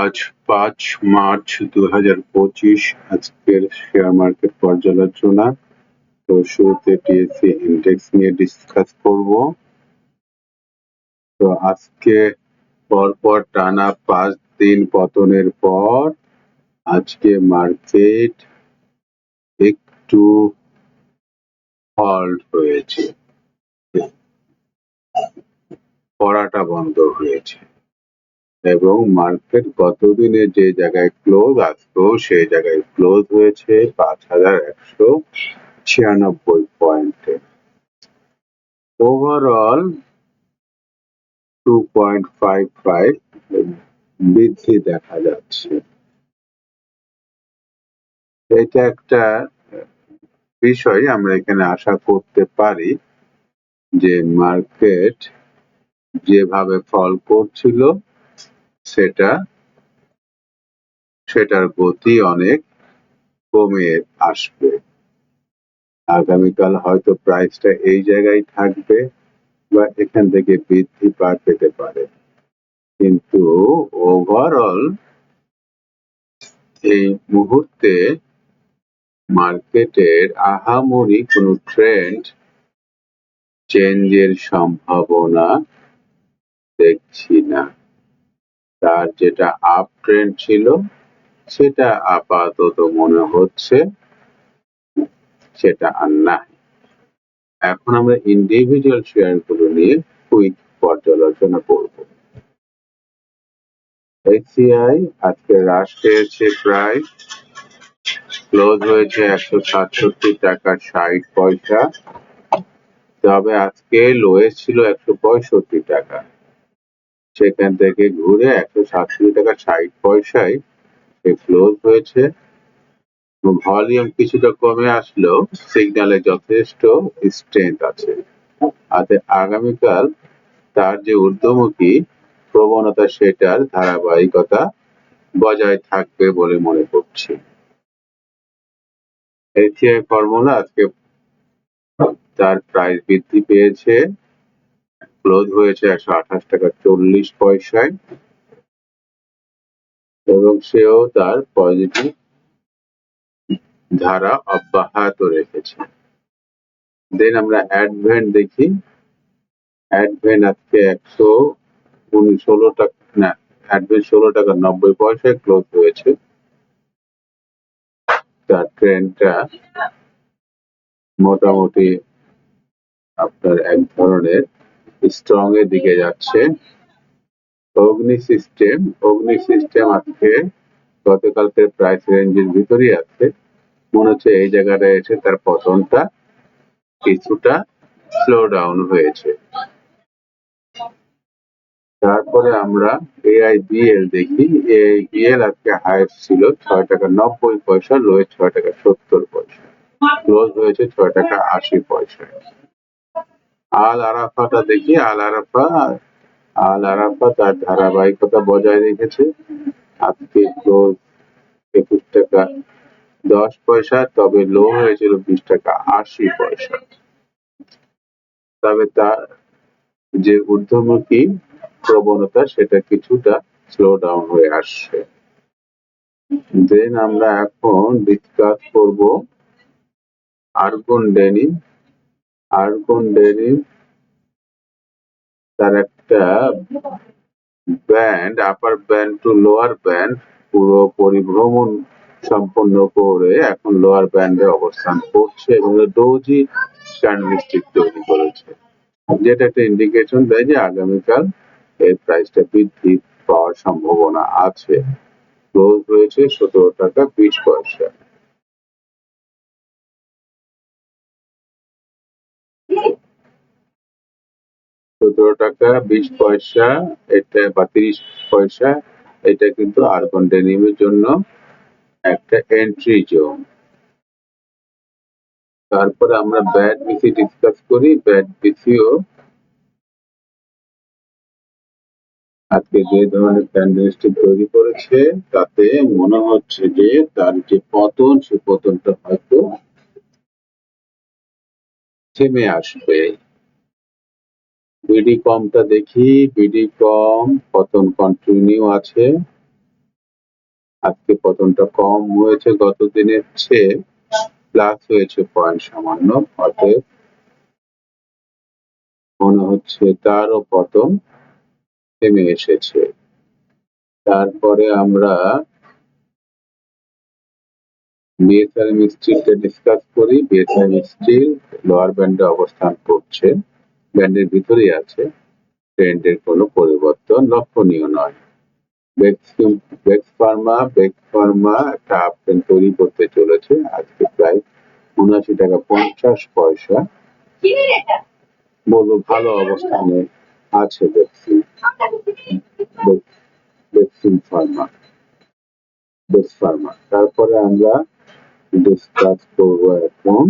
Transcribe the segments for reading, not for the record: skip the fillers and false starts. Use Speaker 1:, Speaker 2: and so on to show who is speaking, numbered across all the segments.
Speaker 1: আজ ৫ মার্চ ২০২৫ আজকের share market পর্যালোচনা। তো শুরুতে টিএসসি ইন্ডেক্স নিয়ে ডিসকাস করব। তো আজকে পরপর টানা ৫ দিন পতনের পর আজকে মার্কেট একটু হল্ট হয়েছে, পড়াটা বন্ধ হয়েছে এবং মার্কেট গতদিনে যে জায়গায় ক্লোজ আসতো সেই জায়গায় ক্লোজ হয়েছে ৫,১৯৬ পয়েন্টে। ওভারঅল 2.55 বৃদ্ধি দেখা যাচ্ছে। এটা একটা বিষয় আমরা এখানে আশা করতে পারি যে মার্কেট যেভাবে ফল করছিল সেটার গতি অনেক কমে আসবে। আগামীকাল হয়তো প্রাইসটা এই জায়গায় থাকবে বা এখান থেকে বৃদ্ধি পেতে পারে, কিন্তু ওভারঅল এই মুহূর্তে মার্কেটের আহামরি কোনো ট্রেন্ড চেঞ্জের সম্ভাবনা দেখছি না। তার যেটা আপ ট্রেন্ড ছিল সেটা আপাতত মনে হচ্ছে সেটা আর নাই। এখন আমরা ইন্ডিভিজুয়াল শেয়ার গুলো নিয়ে কুইক পর্যালোচনা করব। এসিআই আজকে হ্রাস পেয়েছে, প্রায় ক্লোজ হয়েছে ১৬৭ টাকা ৬০ পয়সা। তবে আজকে লোয়েস্ট ছিল ১৬৫ টাকা, সেখান থেকে ঘুরে ১৬৭ টাকা ৬০ পয়সায় ক্লোজ হয়েছে। ভলিউম কিছুটা কমে আসলেও সিগন্যালে যথেষ্ট স্ট্রেংথ আছে। আগামীকাল তার যে ঊর্ধ্বমুখী প্রবণতা সেটার ধারাবাহিকতা বজায় থাকবে বলে মনে করছি। এসিআই ফর্মুলা আজকে তার প্রাইস বৃদ্ধি পেয়েছে, ক্লোজ হয়েছে ১২৮ টাকা ৪০ পয়সায় এবং সেও তার পজিটিভ ধারা অব্যাহত রেখেছে। দেন আমরা অ্যাডভেন্ট দেখি। অ্যাডভেন্ট আজকে ১১৬ টাকা ৯০ ক্লোজ হয়েছে। তার ট্রেন্ডটা মোটামুটি আপনার এক ধরনের স্ট্রং এর দিকে যাচ্ছে। অগ্নি সিস্টেম আজকে গতকালকের প্রাইস রেঞ্জের ভিতরেই আছে। মনে হচ্ছে এই জায়গাটায় এসে তার পতনটা কিছুটা স্লো ডাউন হয়েছে। তারপরে আমরা এআইবিএল দেখি। এআইবিএল আজকে হাইয়েস্ট ছিল ৬ টাকা ৯০ পয়সা, লোয়ে ৬ টাকা ৭০ পয়সা, ক্লোজ হয়েছে ৬ টাকা ৮০ পয়সায়। আল আরাফাটা দেখি। আল আরাফা তার ধারাবাহিকতা বজায় রেখেছে। আজকে ক্লোজ ২১ টাকা ১০ পয়সা, তবে লো হয়েছিল ২০ টাকা ৮০ পয়সা। তবে তার যে ঊর্ধ্বমুখী প্রবণতা সেটা কিছুটা স্লো ডাউন হয়ে আসছে। দেন আমরা এখন ডিসকাস করব আর্গন ডেনিম। তার একটা band, upper band to lower band পুরো পরিভ্রমণ সম্পন্ন করে এখন লোয়ার ব্যান্ডে অবস্থান করছে এবং ডোজি ক্যান্ডেলস্টিক তৈরি করেছে, যেটা একটা ইন্ডিকেশন দেয় যে আগামীকাল এর প্রাইসটা বৃদ্ধি পাওয়ার সম্ভাবনা আছে। ক্লোজ হয়েছে ১৭ টাকা ২০ পয়সা। £১৭.২০ এটা বা ৩০ পয়সা, এটা কিন্তু আর্গন ডেনিমের জন্য একটা এন্ট্রি জোন। তারপরে আমরা ব্যাট বিসি ডিসকাস করি। ব্যাট বিসিও আজকে যে ধরনের ক্যান্ডেলস্টিক তৈরি করেছে তাতে মনে হচ্ছে যে তার যে পতন সে পতনটা হয়তো থেমে আসবে। বিডি কমটা দেখি। বিডি কম পতন কন্টিনিউ আছে। আজকে পতনটা কম হয়েছে গত দিনের চেয়ে, প্লাস হয়েছে পয়েন্ট সামান্য, অতএব মনে হচ্ছে তারও পতন থেমে এসেছে। তারপরে আমরা বিএসআরএম স্টিলটা ডিসকাস করি। বিএসআরএম স্টিল লোয়ার ব্যান্ডে অবস্থান করছে, ব্যান্ডের ভিতরেই আছে, ট্রেন্ডের কোনো পরিবর্তন লক্ষণীয় নয়। বেক্স ফার্মা একটা আপট্রেন্ড তৈরি করতে চলেছে, আজকে প্রায় ৭৯ টাকা ৫০ পয়সা, বলবো ভালো অবস্থানে আছে বেক্সিম ফার্মা। তারপরে আমরা ডিসকাস করবো এখন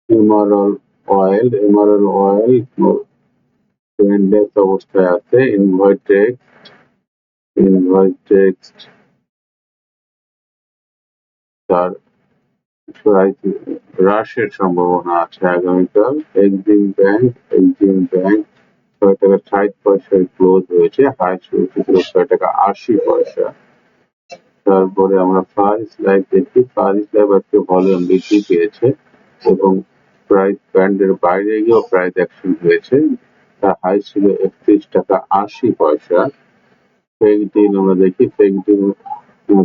Speaker 1: ইমারল অয়েল। ট্রেন্ডলেস অবস্থায় আছে। ইনভয়েটেক্সট তার হ্রাসের সম্ভাবনা আছে আগামীকাল। এক্সিম ব্যাংক ৬ টাকা ৬০ পয়সায় ক্লোজ হয়েছে, হাই শুরু ছিল ৬ টাকা ৮০ পয়সা। তারপরে আমরা ফার ইস্ট লাইফ দেখি। ফার ইস্ট লাইফ আজকে ভলিউম বৃদ্ধি পেয়েছে এবং প্রাইস ব্যান্ডের বাইরে গিয়েও প্রাইস অ্যাকশন হয়েছে। তার হাই ছিল ৩১ টাকা ৮০ পয়সা। ফেগটিন আমরা দেখি, ফেগটিন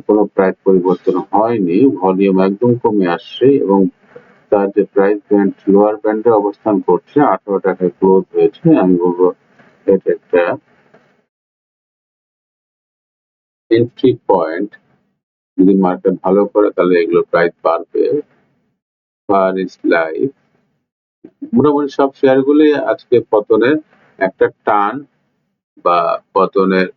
Speaker 1: কোনো প্রাইস পরিবর্তন হয়নি, ভলিউম একদম কমে আসছে এবং তার যে প্রাইস ব্যান্ড লোয়ার ব্যান্ডে অবস্থান করছে, ১৮ টাকায় ক্লোজ হয়েছে। আমি বলবো এটা একটা এন্ট্রি পয়েন্ট, যদি মার্কেট ভালো করে তাহলে এগুলো প্রাইস বাড়বে। ফার ইস্ট লাইফ মোটামুটি সব শেয়ারগুলি আজকে পতনের একটা টান বা পতনের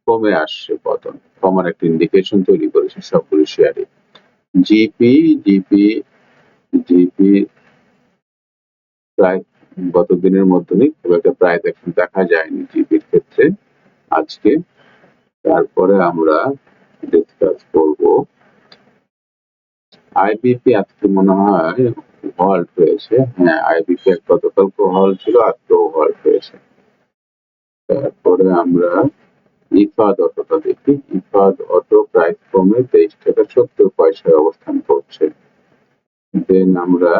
Speaker 1: কমে আসছে, পতন কমার একটা ইন্ডিকেশন তৈরি করেছে সবগুলি শেয়ারই। জিপি জিপি জিপি প্রায় গত দিনের মধ্যে খুব একটা প্রাইস অ্যাকশন দেখা যায়নি জিপির ক্ষেত্রে আজকে। তারপরে আমরা ডিসকাস করব আইবিপি। আজকে মনে হয় হল্ট হয়েছে, হ্যাঁ আইবিপি গতকালকে হল্ট ছিল, আজকেও হল্ট হয়েছে। তারপরে আমরা ইফাদ অটোটা দেখি। ইফাদ অটো প্রাইস কমে ২৩ টাকা ৭০ পয়সায় অবস্থান করছে। দেন আমরা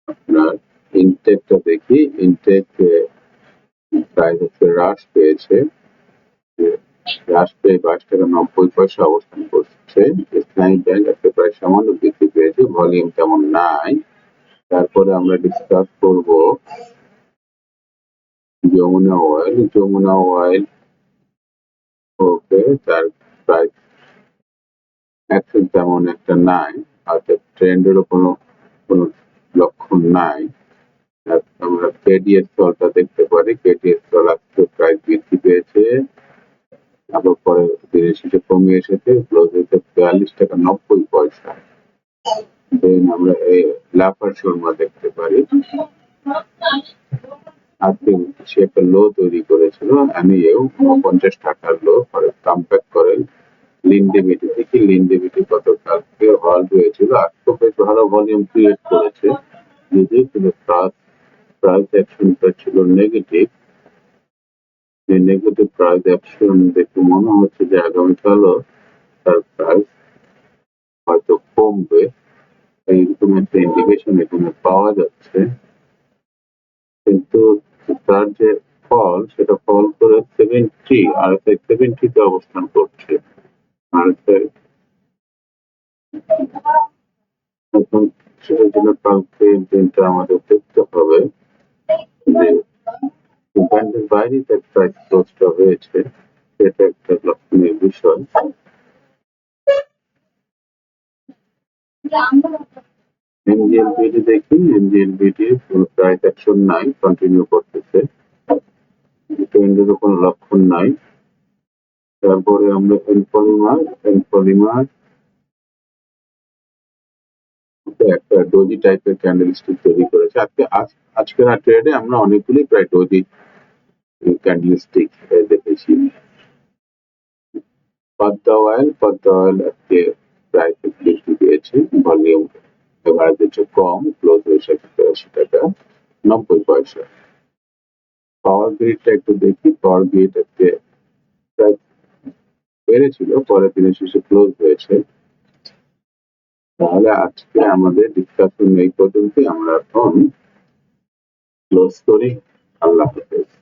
Speaker 1: আপনার ইনটেকটা দেখি। ইনটেক প্রাইস হচ্ছে হ্রাস পেয়েছে, হ্রাস পেয়ে ২২ টাকা ৯০ পয়সা অবস্থান করছে। ইসলামী ব্যাংক আজকে প্রায় সামান্য বৃদ্ধি পেয়েছে, ভলিউম তেমন নাই। তারপরে আমরা ডিসকাস করব যমুনা অয়েল ওকে, তার প্রাইস অ্যাকশন তেমন একটা নাই, অর্থাৎ ট্রেন্ডেরও কোনো লক্ষণ নাই। আমরা কেডিএস স্থলটা দেখতে পারি। কেডিএস স্থল আজকে প্রাইস বৃদ্ধি পেয়েছে, আবার পরে দিনের শেষে কমে এসেছে, ক্লোজ হয়েছে ৪২ টাকা ৯০ পয়সা। দেন আমরা এই লাফার শর্মা দেখতে পারি। আজকে সে একটা লো তৈরি করেছিল, নিয়েও ৫০ টাকার লো, পরে কামব্যাক করেন। লিন্ডেবিটি দেখি। লিন্ডেবিটি গতকালকে হল্ট হয়েছিল, আজকে বেশ ভালো ভলিউম ক্রিয়েট করেছে যদিও, কিন্তু প্রাইস অ্যাকশনটা ছিল নেগেটিভ। যে নেগেটিভ প্রাইস অ্যাকশন দেখে মনে হচ্ছে যে আগামীকালও তার প্রাইস হয়তো কমবে, এইরকম একটা ইন্ডিকেশন এখানে পাওয়া যাচ্ছে। কিন্তু তার যে ফল, সেটা ফল করে 70, আর 70-তে অবস্থান করছে। আর এখন সেটার জন্য কালকে দিনটা আমাদের দেখতে হবে যে ব্যান্ডের বাইরে তার প্রাইস ক্লোজটা হয়েছে, সেটা একটা লক্ষণীয় বিষয়। এমজিএলবিডি দেখি। এমজিএলবিডির কোনো প্রাইস অ্যাকশন নাই, কন্টিনিউ করতেছে, ট্রেন্ডেরও কোনো লক্ষণ নাই। তারপরে আমরা এনপলিমার একটা ডোজি টাইপের ক্যান্ডেলস্টিক তৈরি করেছে। আজকের ট্রেডে আমরা অনেকগুলি প্রায় ডোজি ক্যান্ডেলস্টিক দেখেছি। পদ্মা অয়েল আজকে প্রাইস বৃদ্ধি পেয়েছে, ভলিউম এভারেজের চেয়ে কম, ক্লোজ হয়েছে ৮৮ টাকা ৯০ পয়সা। পাওয়ার গ্রিডটা একটু দেখি, পাওয়ার গ্রিড আজকে প্রায় বেড়েছিল, পরে দিনের শেষে ক্লোজ হয়েছে। তাহলে আজকে আমাদের ডিসকাশন এই পর্যন্তই। আমরা এখন ক্লোজ করি। আল্লাহ হাফেজ।